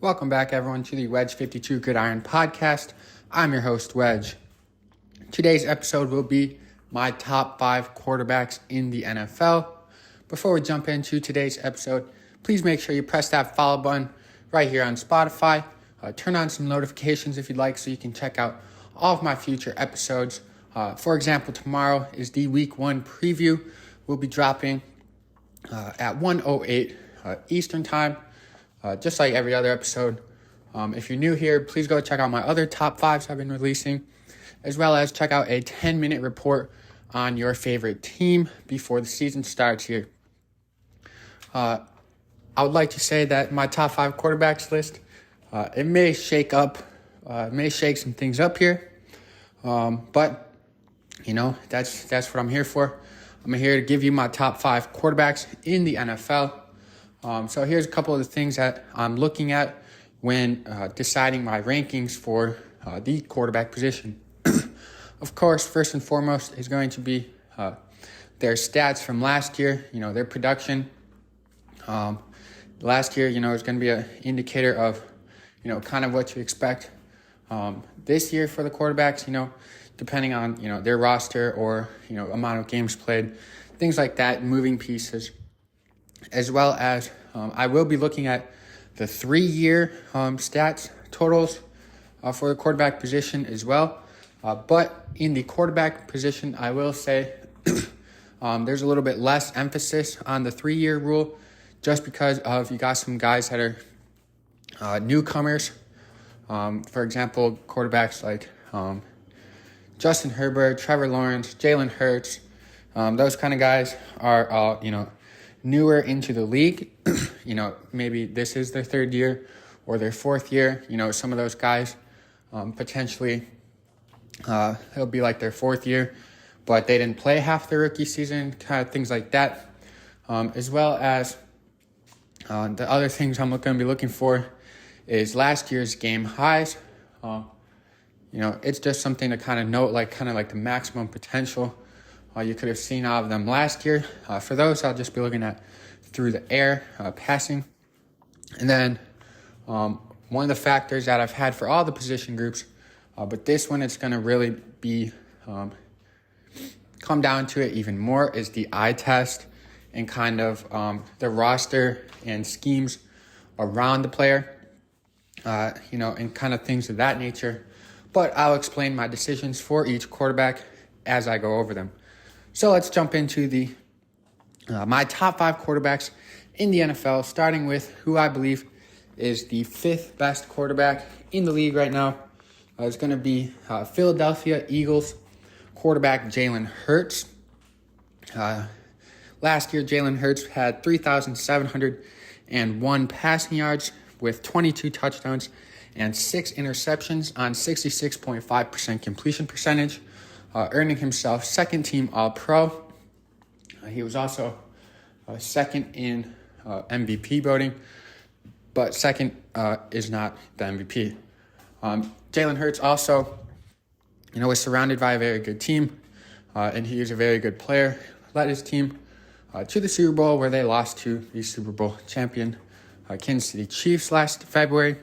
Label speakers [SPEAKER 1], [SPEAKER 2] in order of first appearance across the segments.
[SPEAKER 1] Welcome back, everyone, to the Wedge 52 Gridiron podcast. I'm your host, Wedge. Today's episode will be my top 5 quarterbacks in the NFL. Before we jump into today's episode, please make sure you press that follow button right here on Spotify. Turn on some notifications if you'd like so you can check out all of my future episodes. For example, tomorrow is the Week 1 preview. We'll be dropping at 1:08 Eastern Time. Just like every other episode. If you're new here, please go check out my other top 5s I've been releasing, as well as check out a 10-minute report on your favorite team before the season starts here. I would like to say that my top 5 quarterbacks list, it may shake some things up here, but that's what I'm here for. I'm here to give you my top 5 quarterbacks in the NFL. So here's a couple of the things that I'm looking at when deciding my rankings for the quarterback position. Of course, first and foremost is going to be their stats from last year, their production. Last year, is going to be an indicator of, kind of what to expect. This year for the quarterbacks, depending on, their roster or, amount of games played, things like that, moving pieces. As well as I will be looking at the 3-year stats totals for the quarterback position as well. But in the quarterback position, I will say there's a little bit less emphasis on the 3-year rule just because of you got some guys that are newcomers. For example, quarterbacks like Justin Herbert, Trevor Lawrence, Jalen Hurts. Those kind of guys are, newer into the league. Maybe this is their 3rd year or their 4th year. Some of those guys potentially it'll be like their 4th year, but they didn't play half the rookie season, kind of things like that. As well as the other things I'm going to be looking for is last year's game highs. It's just something to kind of note, like the maximum potential you could have seen out of them last year. For those, I'll just be looking at through the air, passing. And then one of the factors that I've had for all the position groups, but this one it's going to really be come down to it even more, is the eye test and kind of the roster and schemes around the player, and kind of things of that nature. But I'll explain my decisions for each quarterback as I go over them. So let's jump into the my top 5 quarterbacks in the NFL, starting with who I believe is the 5th best quarterback in the league right now. It's going to be Philadelphia Eagles quarterback Jalen Hurts. Last year, Jalen Hurts had 3,701 passing yards with 22 touchdowns and 6 interceptions on 66.5% completion percentage. Earning himself 2nd team All-Pro. He was also 2nd in MVP voting, but 2nd is not the MVP. Jalen Hurts also, was surrounded by a very good team, and he is a very good player. Led his team to the Super Bowl, where they lost to the Super Bowl champion Kansas City Chiefs last February.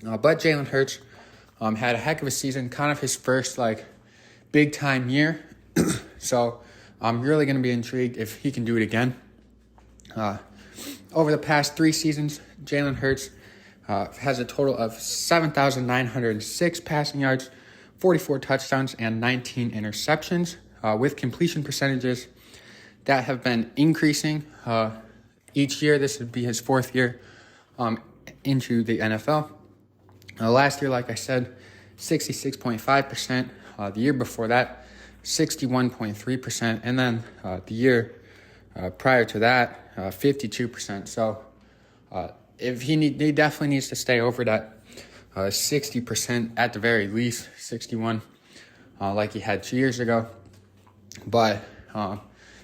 [SPEAKER 1] But Jalen Hurts had a heck of a season, kind of his first, big time year. So I'm really going to be intrigued if he can do it again. Over the past 3 seasons, Jalen Hurts has a total of 7,906 passing yards, 44 touchdowns, and 19 interceptions, with completion percentages that have been increasing each year. This would be his 4th year into the NFL. Last year, like I said, 66.5%. The year before that, 61.3%. And then the year prior to that, 52%. So he definitely needs to stay over that 60% at the very least, 61, like he had 2 years ago. But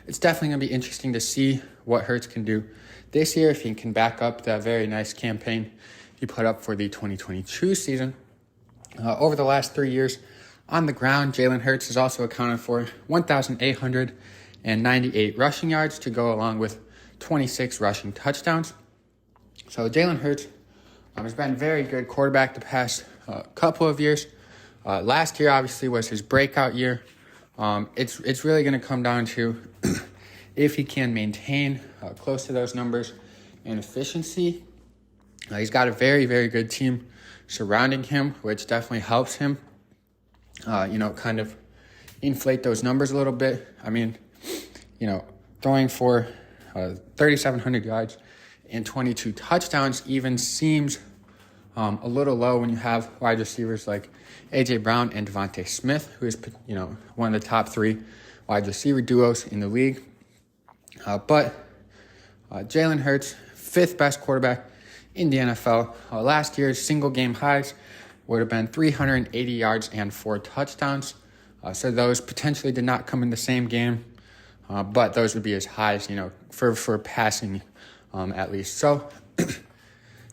[SPEAKER 1] it's definitely going to be interesting to see what Hurts can do this year, if he can back up that very nice campaign he put up for the 2022 season. Over the last 3 years, on the ground, Jalen Hurts has also accounted for 1,898 rushing yards to go along with 26 rushing touchdowns. So Jalen Hurts He's been a very good quarterback the past couple of years. Last year, obviously, was his breakout year. It's really going to come down to if he can maintain close to those numbers in efficiency. He's got a very, very good team surrounding him, which definitely helps him, kind of inflate those numbers a little bit. I mean, throwing for 3,700 yards and 22 touchdowns even seems a little low when you have wide receivers like A.J. Brown and Devontae Smith, who is, one of the top 3 wide receiver duos in the league. But Jalen Hurts, 5th best quarterback in the NFL. Last year's single game highs would have been 380 yards and 4 touchdowns. So those potentially did not come in the same game, but those would be his highs, for passing at least. So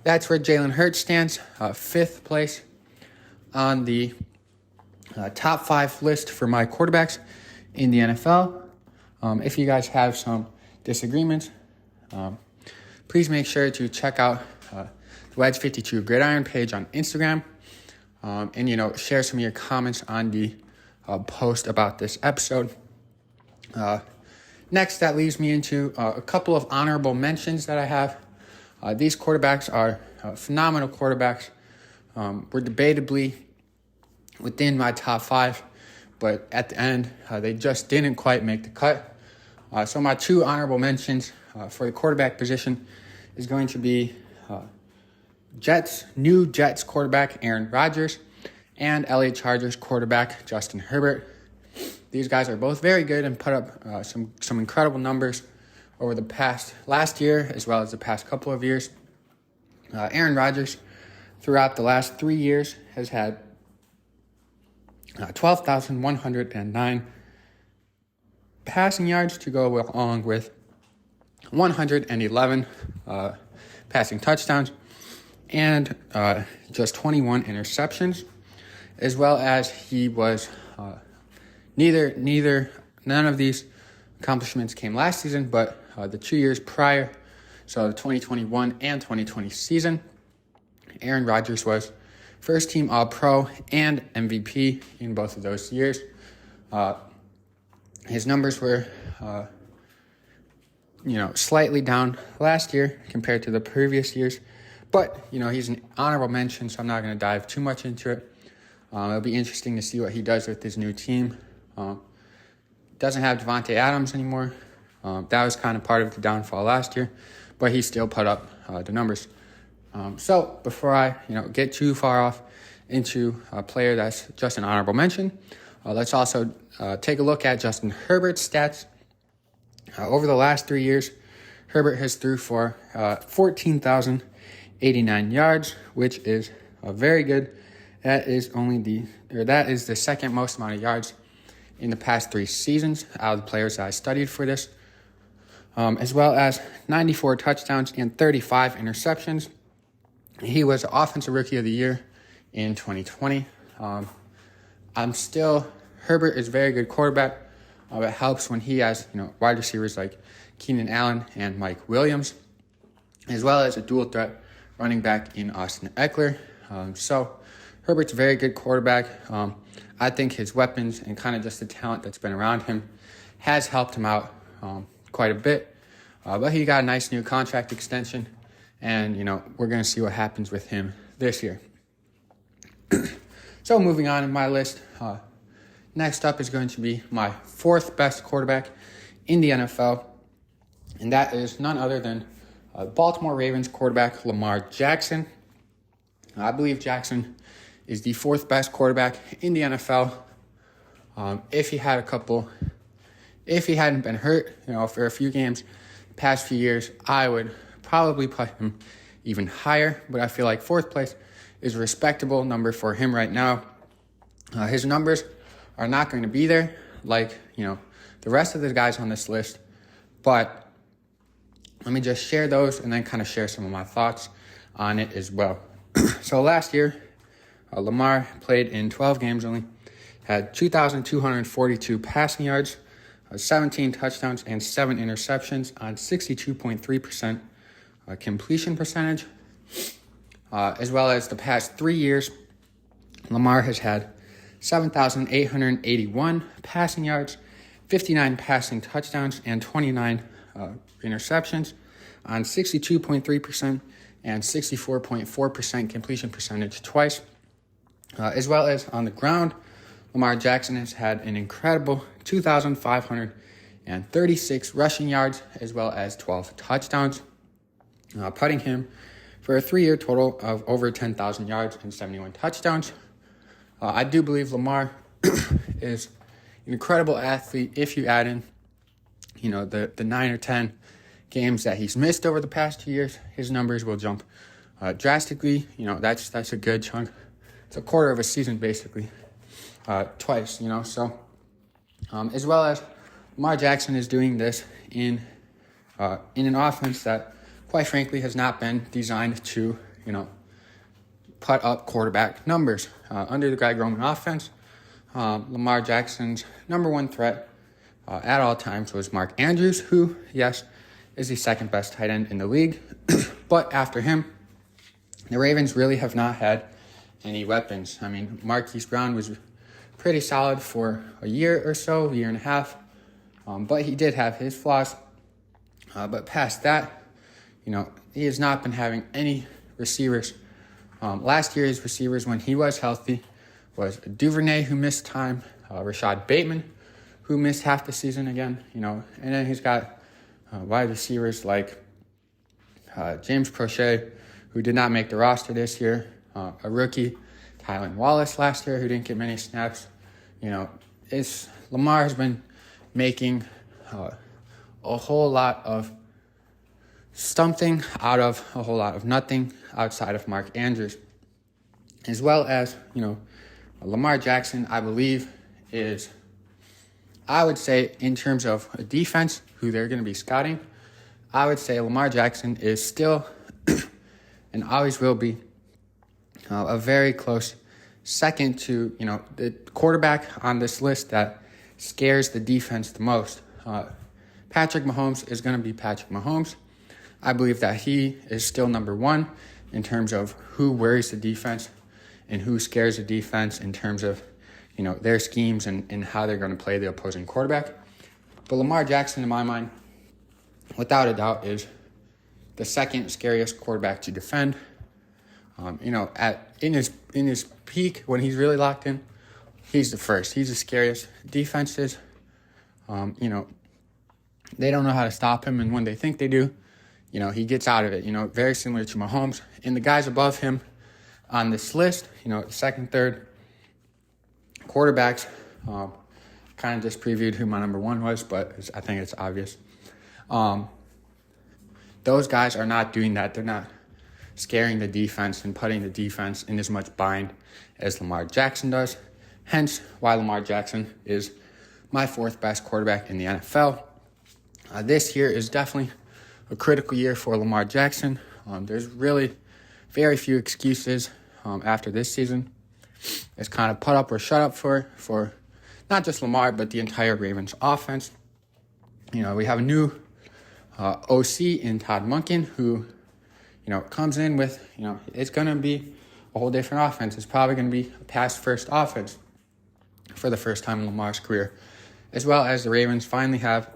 [SPEAKER 1] that's where Jalen Hurts stands, 5th place on the top 5 list for my quarterbacks in the NFL. If you guys have some disagreements, please make sure to check out the Wedge 52 Gridiron page on Instagram, and share some of your comments on the post about this episode. Next, that leads me into a couple of honorable mentions that I have. These quarterbacks are phenomenal quarterbacks. Were debatably within my top 5, but at the end, they just didn't quite make the cut. So my 2 honorable mentions for the quarterback position is going to be new Jets quarterback Aaron Rodgers and LA Chargers quarterback Justin Herbert. These guys are both very good and put up some incredible numbers over the last year as well as the past couple of years. Aaron Rodgers, throughout the last 3 years, has had 12,109 passing yards to go along with 111 passing touchdowns and just 21 interceptions, as well as he was none of these accomplishments came last season, but the 2 years prior, so the 2021 and 2020 season, Aaron Rodgers was first team All-Pro and MVP in both of those years. His numbers were, slightly down last year compared to the previous years, but, he's an honorable mention, so I'm not going to dive too much into it. It'll be interesting to see what he does with his new team. Doesn't have Devontae Adams anymore. That was kind of part of the downfall last year, but he still put up the numbers. So before I get too far off into a player that's just an honorable mention, let's also take a look at Justin Herbert's stats. Over the last 3 years, Herbert has threw for 14,089 yards, which is very good. That is the second most amount of yards in the past 3 seasons out of the players that I studied for this, as well as 94 touchdowns and 35 interceptions. He was Offensive Rookie of the Year in 2020. Herbert is a very good quarterback. It helps when he has, wide receivers like Keenan Allen and Mike Williams, as well as a dual threat running back in Austin Eckler. So Herbert's a very good quarterback. I think his weapons and kind of just the talent that's been around him has helped him out quite a bit. But he got a nice new contract extension, and, we're going to see what happens with him this year. So moving on in my list, next up is going to be my 4th best quarterback in the NFL, and that is none other than Baltimore Ravens quarterback Lamar Jackson. I believe Jackson is the 4th best quarterback in the NFL. If he hadn't been hurt, for a few games the past few years, I would probably put him even higher, but I feel like 4th place is a respectable number for him right now. His numbers are not going to be there like, the rest of the guys on this list, but let me just share those and then kind of share some of my thoughts on it as well. So last year, Lamar played in 12 games only, had 2,242 passing yards, 17 touchdowns, and 7 interceptions on 62.3% completion percentage. as well as the past 3 years, Lamar has had 7,881 passing yards, 59 passing touchdowns, and 29 interceptions on 62.3% and 64.4% completion percentage twice. As well as on the ground, Lamar Jackson has had an incredible 2,536 rushing yards, as well as 12 touchdowns, putting him for a 3-year total of over 10,000 yards and 71 touchdowns. I do believe Lamar is an incredible athlete. If you add in, the 9 or 10 games that he's missed over the past 2 years, his numbers will jump drastically. That's a good chunk. It's a quarter of a season, basically, twice, So, as well as Lamar Jackson is doing this in an offense that, quite frankly, has not been designed to, put up quarterback numbers. Under the Greg Roman offense, Lamar Jackson's number one threat at all times was Mark Andrews, who, yes, is the second best tight end in the league. But after him, the Ravens really have not had any weapons. Marquise Brown was pretty solid for a year or so, a year and a half. But he did have his flaws. But past that, he has not been having any receivers. Last year, his receivers, when he was healthy, was Duvernay, who missed time, Rashad Bateman, who missed half the season again, and then he's got wide receivers like James Prochet, who did not make the roster this year, a rookie, Tylan Wallace last year, who didn't get many snaps. Lamar has been making a whole lot of something out of a whole lot of nothing outside of Mark Andrews. As well as, Lamar Jackson, I believe, I would say, in terms of a defense, who they're going to be scouting, I would say Lamar Jackson is still and always will be a very close second to, the quarterback on this list that scares the defense the most. Patrick Mahomes is going to be Patrick Mahomes. I believe that he is still number one in terms of who worries the defense and who scares the defense in terms of, their schemes and how they're going to play the opposing quarterback. But Lamar Jackson, in my mind, without a doubt, is the second scariest quarterback to defend. In his peak, when he's really locked in, he's the first. He's the scariest. Defenses, they don't know how to stop him, and when they think they do, he gets out of it. Very similar to Mahomes. And the guys above him on this list, second, third quarterbacks, kind of just previewed who my number one was, but I think it's obvious. Those guys are not doing that. They're not scaring the defense and putting the defense in as much bind as Lamar Jackson does. Hence why Lamar Jackson is my fourth best quarterback in the NFL. This year is definitely a critical year for Lamar Jackson. There's really very few excuses after this season. It's kind of put up or shut up for not just Lamar, but the entire Ravens offense. We have a new OC in Todd Monken, who, comes in with, it's going to be a whole different offense. It's probably going to be a pass-first offense for the first time in Lamar's career. As well as the Ravens finally have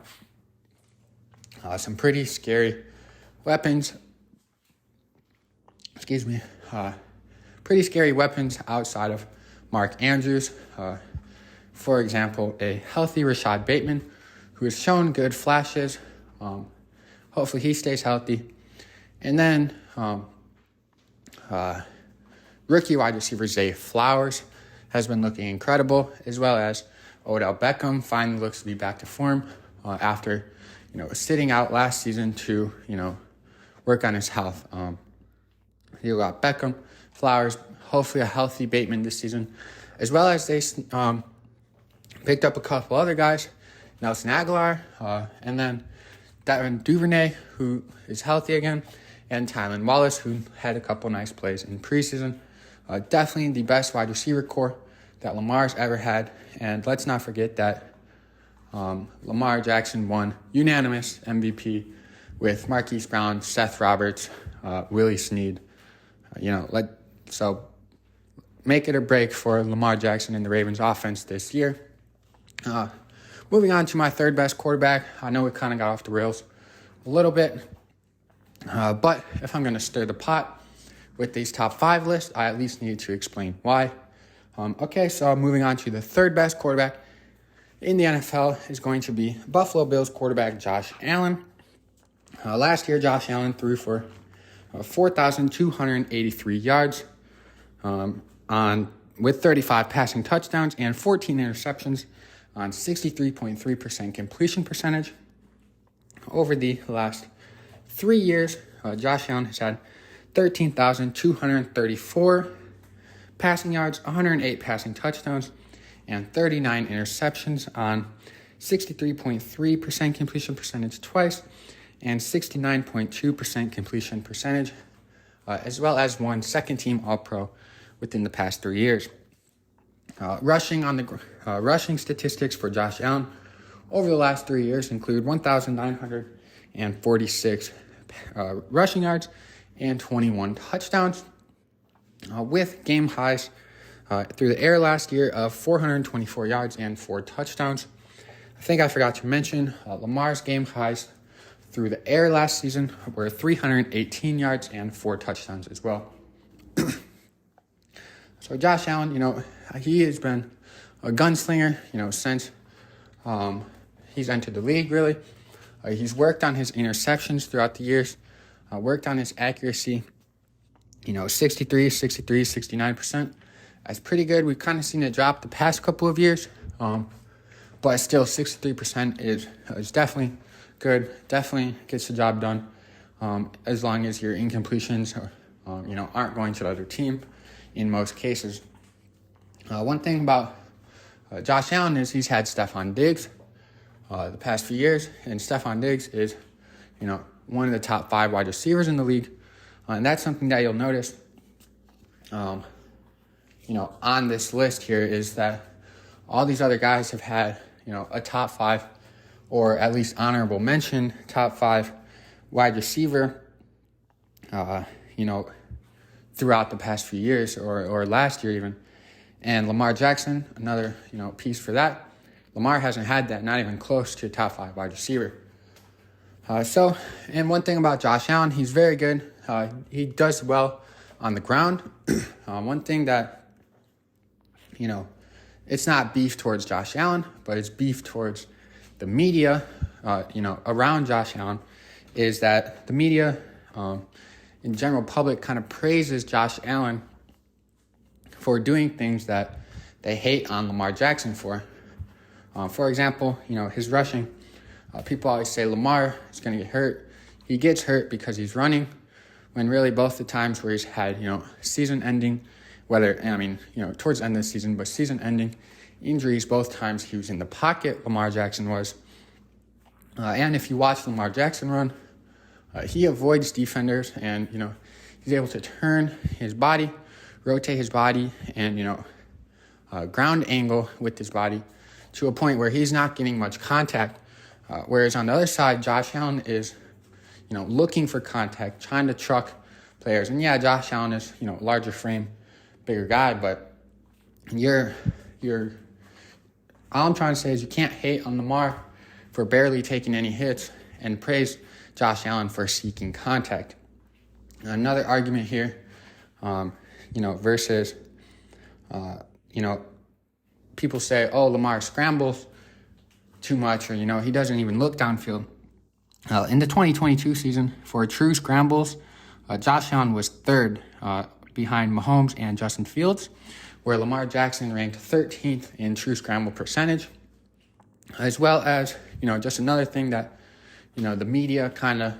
[SPEAKER 1] some pretty scary weapons. Pretty scary weapons outside of Mark Andrews. For example, a healthy Rashad Bateman, who has shown good flashes. Hopefully he stays healthy. And then rookie wide receiver Zay Flowers has been looking incredible, as well as Odell Beckham finally looks to be back to form after sitting out last season to work on his health. You got Beckham, Flowers, hopefully a healthy Bateman this season, as well as they picked up a couple other guys, Nelson Aguilar, and then Devin Duvernay, who is healthy again, and Tylan Wallace, who had a couple nice plays in preseason. Definitely the best wide receiver core that Lamar's ever had. And let's not forget that Lamar Jackson won unanimous MVP with Marquise Brown, Seth Roberts, Willie Snead, So make it or break for Lamar Jackson and the Ravens offense this year. Moving on to my third best quarterback. I know we kind of got off the rails a little bit, but if I'm going to stir the pot with these top 5 lists, I at least need to explain why. So moving on to the third best quarterback in the NFL is going to be Buffalo Bills quarterback Josh Allen. Last year, Josh Allen threw for 4,283 yards with 35 passing touchdowns and 14 interceptions on 63.3% completion percentage. Over the last 3 years, Josh Allen has had 13,234 passing yards, 108 passing touchdowns, and 39 interceptions on 63.3% completion percentage twice and 69.2% completion percentage, as well as one second-team All-Pro within the past 3 years. Rushing statistics for Josh Allen over the last 3 years include 1,946 rushing yards and 21 touchdowns, with game highs through the air last year of 424 yards and 4 touchdowns. I think I forgot to mention Lamar's game highs through the air last season were 318 yards and 4 touchdowns as well. So Josh Allen, he has been a gunslinger, since he's entered the league, really. He's worked on his interceptions throughout the years, worked on his accuracy, 63, 69%. That's pretty good. We've kind of seen it drop the past couple of years, but still 63% is definitely good, definitely gets the job done, as long as your incompletions aren't going to the other team in most cases. One thing about Josh Allen is he's had Stefon Diggs the past few years, and Stefon Diggs is, one of the top 5 wide receivers in the league, and that's something that you'll notice, on this list here is that all these other guys have had, a top 5 or at least honorable mention top 5 wide receiver, throughout the past few years or last year even. And Lamar Jackson, another, piece for that. Lamar hasn't had that, not even close to a top 5 wide receiver. And one thing about Josh Allen, he's very good. He does well on the ground. One thing that, it's not beef towards Josh Allen, but it's beef towards the media, around Josh Allen, is that the media, in general public, kind of praises Josh Allen for doing things that they hate on Lamar Jackson for. For example, his rushing. People always say Lamar is going to get hurt. He gets hurt because he's running, when really both the times where he's had, season-ending, towards the end of the season, but season-ending injuries, both times he was in the pocket, Lamar Jackson was. And if you watch Lamar Jackson run, he avoids defenders, and, he's able to turn his body, rotate his body, and, ground angle with his body to a point where he's not getting much contact. Whereas on the other side, Josh Allen is, looking for contact, trying to truck players. And yeah, Josh Allen is, larger frame, bigger guy, but all I'm trying to say is you can't hate on Lamar for barely taking any hits and praise Josh Allen for seeking contact. Another argument here, versus, people say, oh, Lamar scrambles too much, or, he doesn't even look downfield. In the 2022 season, for true scrambles, Josh Allen was third behind Mahomes and Justin Fields, where Lamar Jackson ranked 13th in true scramble percentage, as well as, just another thing that, the media kind of,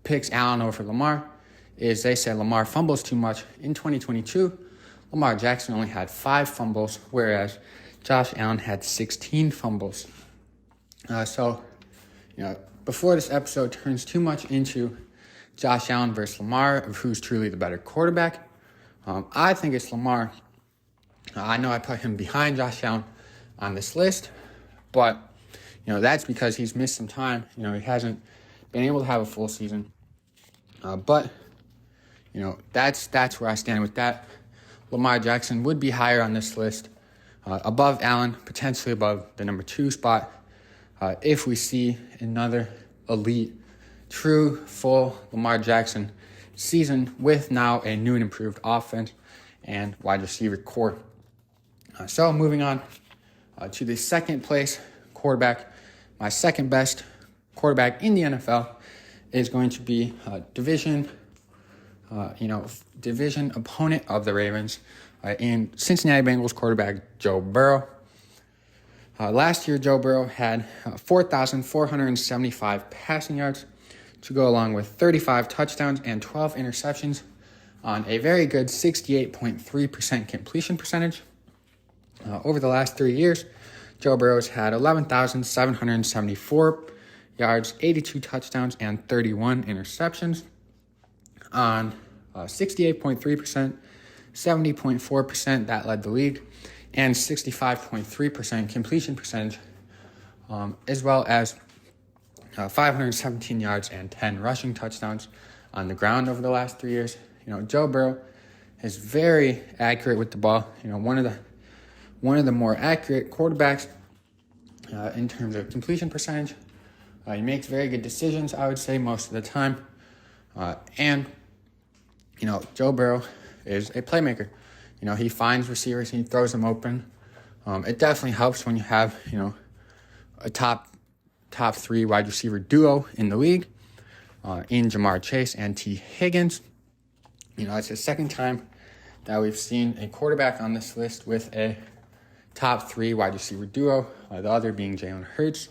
[SPEAKER 1] picks Allen over Lamar, is they say Lamar fumbles too much. In 2022, Lamar Jackson only had 5 fumbles, whereas Josh Allen had 16 fumbles. Before this episode turns too much into Josh Allen versus Lamar of who's truly the better quarterback, I think it's Lamar. I know I put him behind Josh Allen on this list, but, that's because he's missed some time. He hasn't been able to have a full season. But That's where I stand with that. Lamar Jackson would be higher on this list, above Allen, potentially above the number 2 spot, if we see another elite, true, full Lamar Jackson season with now a new and improved offense and wide receiver core. So moving on to the second place quarterback, my second best quarterback in the NFL is going to be division opponent of the Ravens in Cincinnati Bengals quarterback Joe Burrow. Last year, Joe Burrow had 4,475 passing yards to go along with 35 touchdowns and 12 interceptions on a very good 68.3% completion percentage. Over the last 3 years, Joe Burrow's had 11,774 yards, 82 touchdowns, and 31 interceptions on 68.3%, 70.4% that led the league, and 65.3% completion percentage, as well as 517 yards and 10 rushing touchdowns on the ground over the last 3 years. Joe Burrow is very accurate with the ball. One of the more accurate quarterbacks in terms of completion percentage. He makes very good decisions, I would say, most of the time. And Joe Burrow is a playmaker. He finds receivers, he throws them open. It definitely helps when you have, a top 3 wide receiver duo in the league, in Jamar Chase and T. Higgins. It's the second time that we've seen a quarterback on this list with a top 3 wide receiver duo, the other being Jalen Hurts.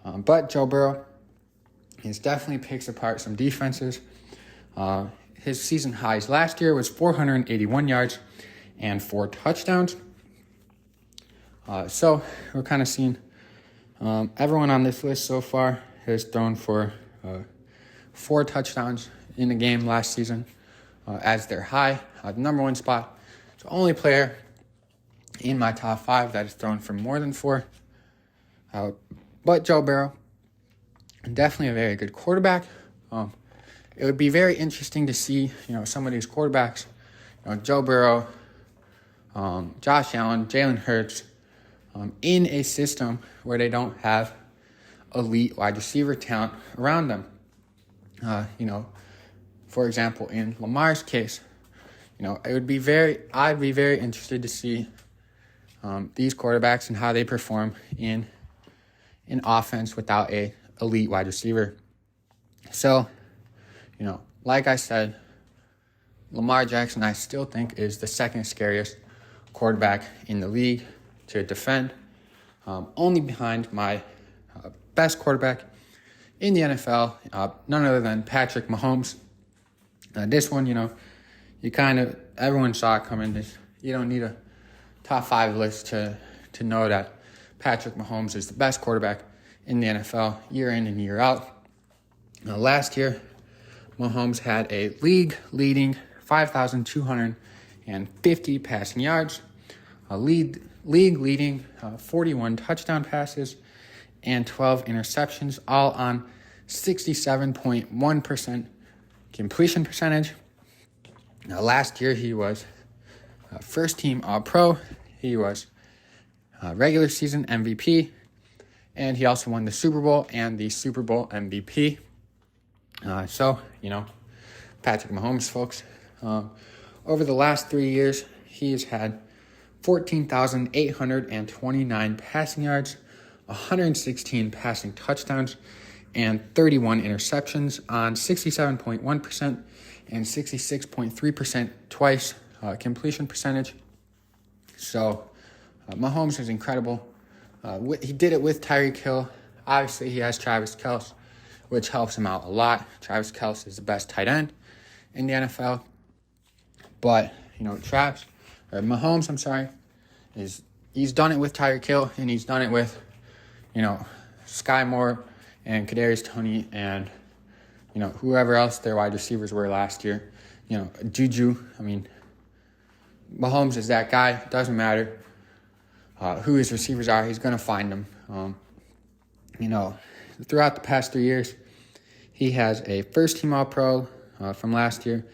[SPEAKER 1] But Joe Burrow, he's definitely picks apart some defenses. His season highs last year was 481 yards and 4 touchdowns. So we're kind of seeing everyone on this list so far has thrown for 4 touchdowns in the game last season as their high. The number 1 spot. It's the only player in my top 5 that has thrown for more than 4. But Joe Burrow, definitely a very good quarterback. It would be very interesting to see, some of these quarterbacks, Joe Burrow, Josh Allen, Jalen Hurts, in a system where they don't have elite wide receiver talent around them. For example, in Lamar's case, I'd be very interested to see these quarterbacks and how they perform in offense without a elite wide receiver. So, like I said, Lamar Jackson, I still think, is the second scariest quarterback in the league to defend, only behind my best quarterback in the NFL, none other than Patrick Mahomes. This one, everyone saw it coming. You don't need a top 5 list to know that Patrick Mahomes is the best quarterback in the NFL year in and year out. Last year, Mahomes had a league-leading 5,250 passing yards, a league-leading 41 touchdown passes, and 12 interceptions, all on 67.1% completion percentage. Now, last year, he was first-team All-Pro. He was regular season MVP, and he also won the Super Bowl and the Super Bowl MVP. Patrick Mahomes, folks, over the last 3 years, he's had 14,829 passing yards, 116 passing touchdowns, and 31 interceptions on 67.1% and 66.3% twice completion percentage. So Mahomes is incredible. He did it with Tyreek Hill. Obviously, he has Travis Kelce, which helps him out a lot. Travis Kelce is the best tight end in the NFL. But, Mahomes, he's done it with Tyreek Hill, and he's done it with, Sky Moore and Kadarius Toney and, whoever else their wide receivers were last year. Juju. Mahomes is that guy. It doesn't matter who his receivers are. He's going to find them. Throughout the past 3 years, he has a first-team All-Pro from last year,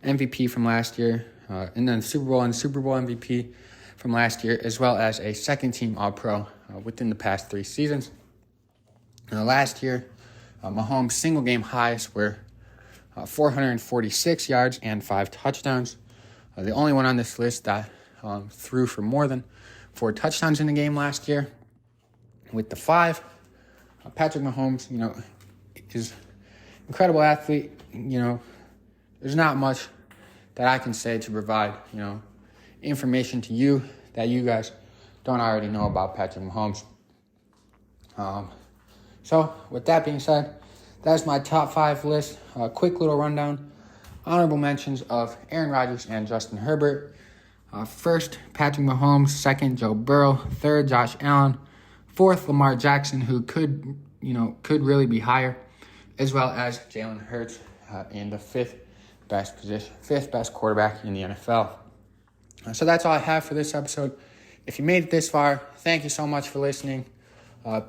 [SPEAKER 1] MVP from last year, and then Super Bowl and Super Bowl MVP from last year, as well as a second-team All-Pro within the past 3 seasons. Last year, Mahomes' single-game highs were 446 yards and 5 touchdowns. The only one on this list that threw for more than 4 touchdowns in the game last year. With the 5, Patrick Mahomes, is an incredible athlete. There's not much that I can say to provide, information to you that you guys don't already know about Patrick Mahomes. So with that being said, that's my top 5 list. A quick little rundown. Honorable mentions of Aaron Rodgers and Justin Herbert. First, Patrick Mahomes. Second, Joe Burrow. Third, Josh Allen. Fourth, Lamar Jackson, who could really be higher, as well as Jalen Hurts in the fifth best quarterback in the NFL. So that's all I have for this episode. If you made it this far, thank you so much for listening.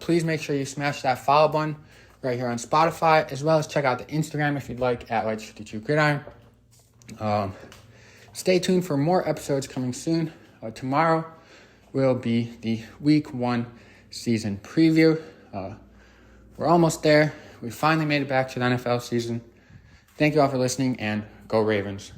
[SPEAKER 1] Please make sure you smash that follow button right here on Spotify, as well as check out the Instagram if you'd like, at Lights52Gridiron. Stay tuned for more episodes coming soon. Tomorrow will be the Week 1 season preview. We're almost there. We finally made it back to the NFL season. Thank you all for listening, and go Ravens.